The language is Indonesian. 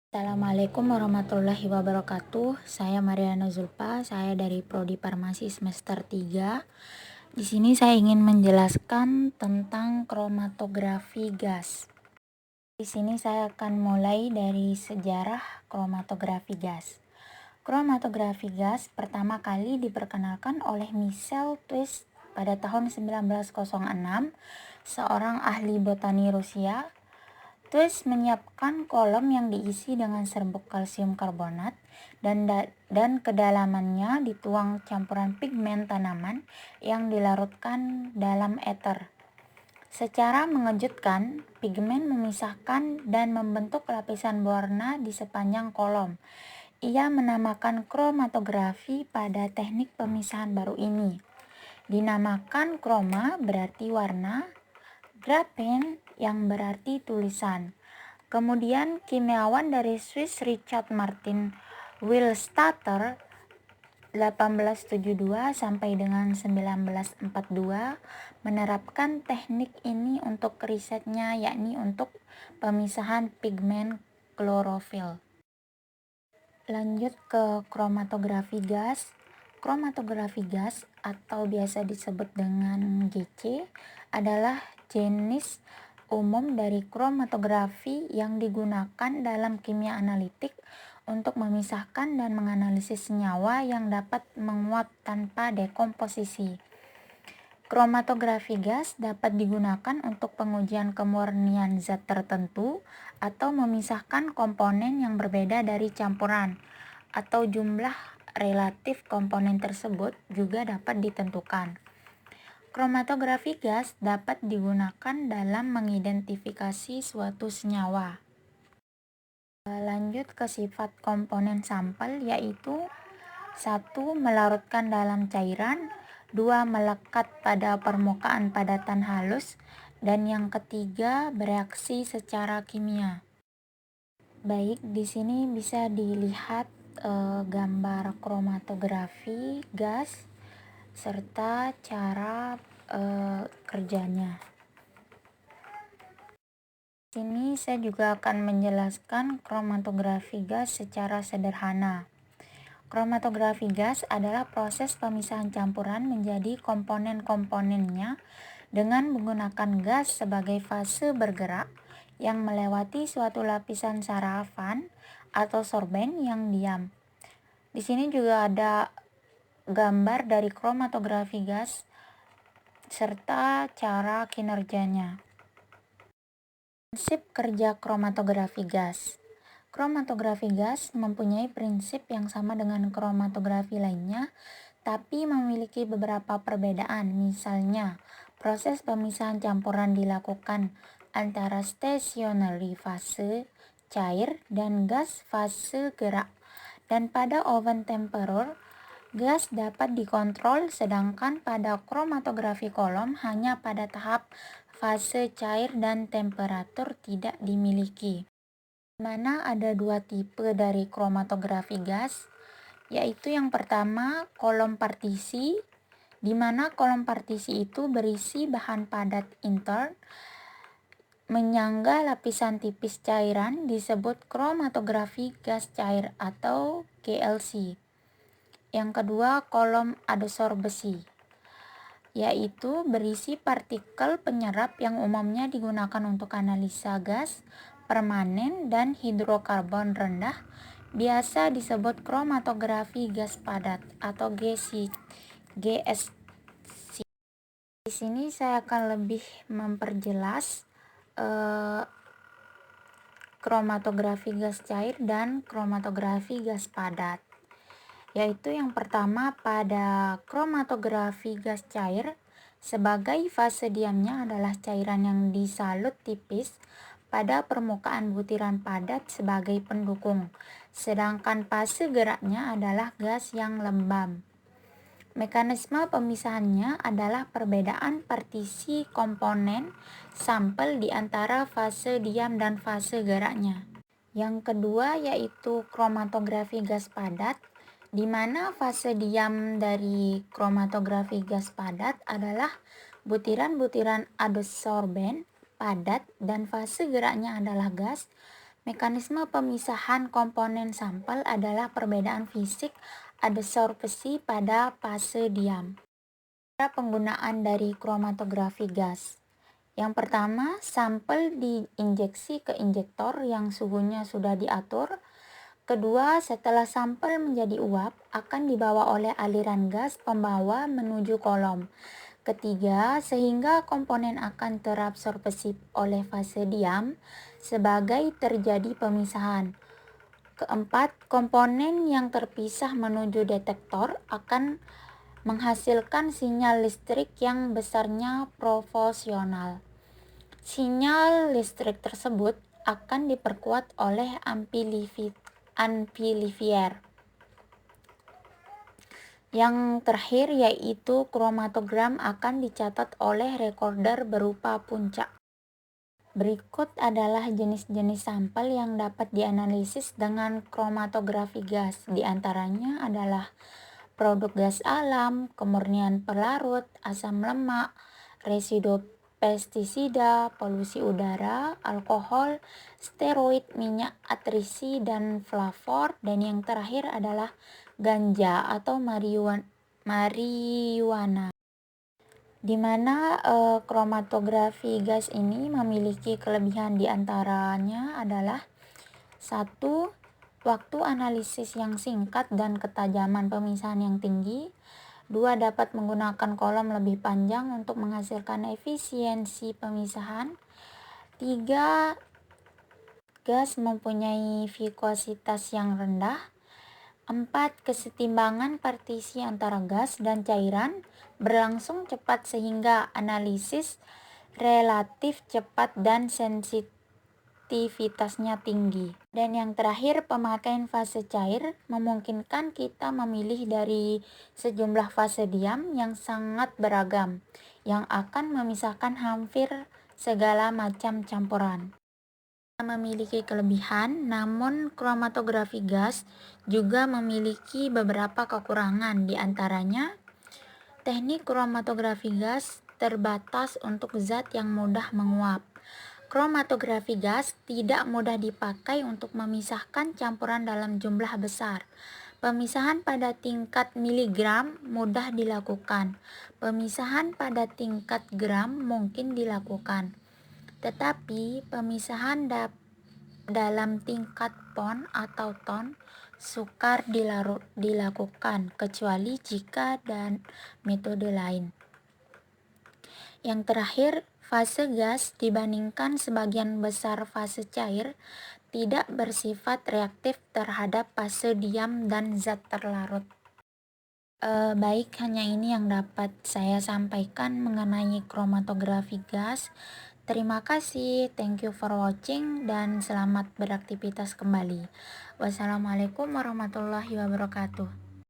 Assalamualaikum warahmatullahi wabarakatuh. Saya Mariana Zulfa, saya dari Prodi Farmasi semester 3. Di sini saya ingin menjelaskan tentang kromatografi gas. Di sini saya akan mulai dari sejarah kromatografi gas. Kromatografi gas pertama kali diperkenalkan oleh Michel Twist pada tahun 1906, seorang ahli botani Rusia. Twist menyiapkan kolom yang diisi dengan serbuk kalsium karbonat dan kedalamannya dituang campuran pigmen tanaman yang dilarutkan dalam ether. Secara mengejutkan, pigmen memisahkan dan membentuk lapisan warna di sepanjang kolom. Ia menamakan kromatografi pada teknik pemisahan baru ini. Dinamakan kroma berarti warna, graphen yang berarti tulisan. Kemudian kimiawan dari Swiss Richard Martin Willstatter 1872 sampai dengan 1942 menerapkan teknik ini untuk risetnya, yakni untuk pemisahan pigmen klorofil. Lanjut ke kromatografi gas. Kromatografi gas atau biasa disebut dengan GC adalah jenis umum dari kromatografi yang digunakan dalam kimia analitik untuk memisahkan dan menganalisis senyawa yang dapat menguap tanpa dekomposisi. Kromatografi gas dapat digunakan untuk pengujian kemurnian zat tertentu atau memisahkan komponen yang berbeda dari campuran, atau jumlah relatif komponen tersebut juga dapat ditentukan. Kromatografi gas dapat digunakan dalam mengidentifikasi suatu senyawa. Lanjut ke sifat komponen sampel, yaitu 1. Melarutkan dalam cairan, 2. Melekat pada permukaan padatan halus, dan yang ketiga bereaksi secara kimia. Baik, di sini bisa dilihat gambar kromatografi gas serta cara kerjanya. Di sini saya juga akan menjelaskan kromatografi gas secara sederhana. Kromatografi gas adalah proses pemisahan campuran menjadi komponen-komponennya dengan menggunakan gas sebagai fase bergerak yang melewati suatu lapisan sarapan atau sorben yang diam. Di sini juga ada gambar dari kromatografi gas serta cara kinerjanya. Prinsip kerja kromatografi gas. Kromatografi gas mempunyai prinsip yang sama dengan kromatografi lainnya, tapi memiliki beberapa perbedaan. Misalnya, proses pemisahan campuran dilakukan antara stationary fase cair dan gas fase gerak. Dan pada oven temperature, gas dapat dikontrol, sedangkan pada kromatografi kolom hanya pada tahap fase cair dan temperatur tidak dimiliki. Mana ada dua tipe dari kromatografi gas, yaitu yang pertama kolom partisi, di mana kolom partisi itu berisi bahan padat intern menyangga lapisan tipis cairan disebut kromatografi gas cair atau GLC. Yang kedua kolom adsorbsi, yaitu berisi partikel penyerap yang umumnya digunakan untuk analisa gas permanen dan hidrokarbon rendah, biasa disebut kromatografi gas padat atau GSC. Di sini saya akan lebih memperjelas kromatografi gas cair dan kromatografi gas padat. Yaitu yang pertama pada kromatografi gas cair, sebagai fase diamnya adalah cairan yang disalut tipis pada permukaan butiran padat sebagai pendukung, sedangkan fase geraknya adalah gas yang lembab. Mekanisme pemisahannya adalah perbedaan partisi komponen sampel di antara fase diam dan fase geraknya. Yang kedua yaitu kromatografi gas padat, di mana fase diam dari kromatografi gas padat adalah butiran-butiran adsorben padat dan fase geraknya adalah gas. Mekanisme pemisahan komponen sampel adalah perbedaan fisik adsorpsi pada fase diam. Penggunaan dari kromatografi gas. Yang pertama, sampel diinjeksi ke injektor yang suhunya sudah diatur. Kedua, setelah sampel menjadi uap, akan dibawa oleh aliran gas pembawa menuju kolom. Ketiga, sehingga komponen akan terabsorpsi oleh fase diam sebagai terjadi pemisahan. Keempat, komponen yang terpisah menuju detektor akan menghasilkan sinyal listrik yang besarnya proporsional. Sinyal listrik tersebut akan diperkuat oleh amplifier. Yang terakhir yaitu kromatogram akan dicatat oleh recorder berupa puncak. Berikut adalah jenis-jenis sampel yang dapat dianalisis dengan kromatografi gas. Di antaranya adalah produk gas alam, kemurnian pelarut, asam lemak, residu pestisida, polusi udara, alkohol, steroid, minyak atrisi, dan flavor. Dan yang terakhir adalah ganja atau marijuana. Di mana kromatografi gas ini memiliki kelebihan diantaranya adalah 1. Waktu analisis yang singkat dan ketajaman pemisahan yang tinggi. 2. Dapat menggunakan kolom lebih panjang untuk menghasilkan efisiensi pemisahan. 3. Gas mempunyai vikositas yang rendah. 4. Kesetimbangan partisi antara gas dan cairan berlangsung cepat sehingga analisis relatif cepat dan sensitivitasnya tinggi. Dan yang terakhir, pemakaian fase cair memungkinkan kita memilih dari sejumlah fase diam yang sangat beragam yang akan memisahkan hampir segala macam campuran. Memiliki kelebihan, namun kromatografi gas juga memiliki beberapa kekurangan. Di antaranya, teknik kromatografi gas terbatas untuk zat yang mudah menguap. Kromatografi gas tidak mudah dipakai untuk memisahkan campuran dalam jumlah besar. Pemisahan pada tingkat miligram mudah dilakukan. Pemisahan pada tingkat gram mungkin dilakukan. Tetapi pemisahan dalam tingkat pon atau ton sukar dilakukan kecuali jika dan metode lain. Yang terakhir, fase gas dibandingkan sebagian besar fase cair tidak bersifat reaktif terhadap fase diam dan zat terlarut. Baik, hanya ini yang dapat saya sampaikan mengenai kromatografi gas. Terima kasih, thank you for watching, dan selamat beraktivitas kembali. Wassalamualaikum warahmatullahi wabarakatuh.